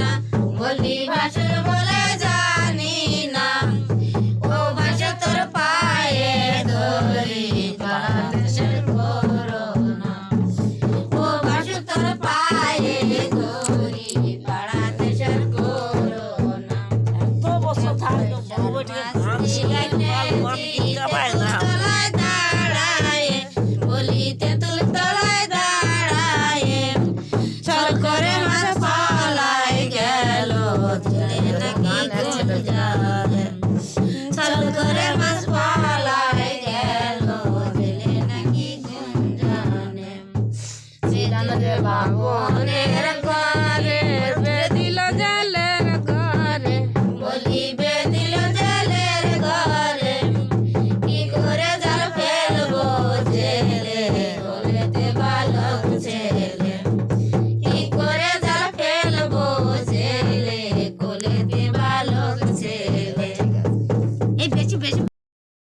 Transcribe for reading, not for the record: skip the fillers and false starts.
না, বলি ভাসুর বলে জানি না। ও ভাসে তোর পায়ে ধরি, পাড়া দেশের করো না। ও ভাসু তোর পায়ে ধরি, পাড়া দেশের করো না। এত বছর থাকলো বউটিকে গান শিখাইতে পারবো, আমি গীতা পাই না। তলায় দাঁড়ায়, বলি তেঁতুল তলায় দাঁড়ায়, ছল করে মাছ পালায় গেল, দিলে নাকি গুঞ্জানে। ছল করে মাছ পালায় গেল, দিলে নাকি গুঞ্জানে। সিরানের বাবনের ঘরে বেদিল জলের ঘরে, বলি বেদিল জলের ঘরে, কি করে জাল ফেলবো জেলে, বলেতে বালক ছেলে। কি করে জাল ফেলবো জেলে, কোলেতে বালক ছেলে। এই বেশি বেশি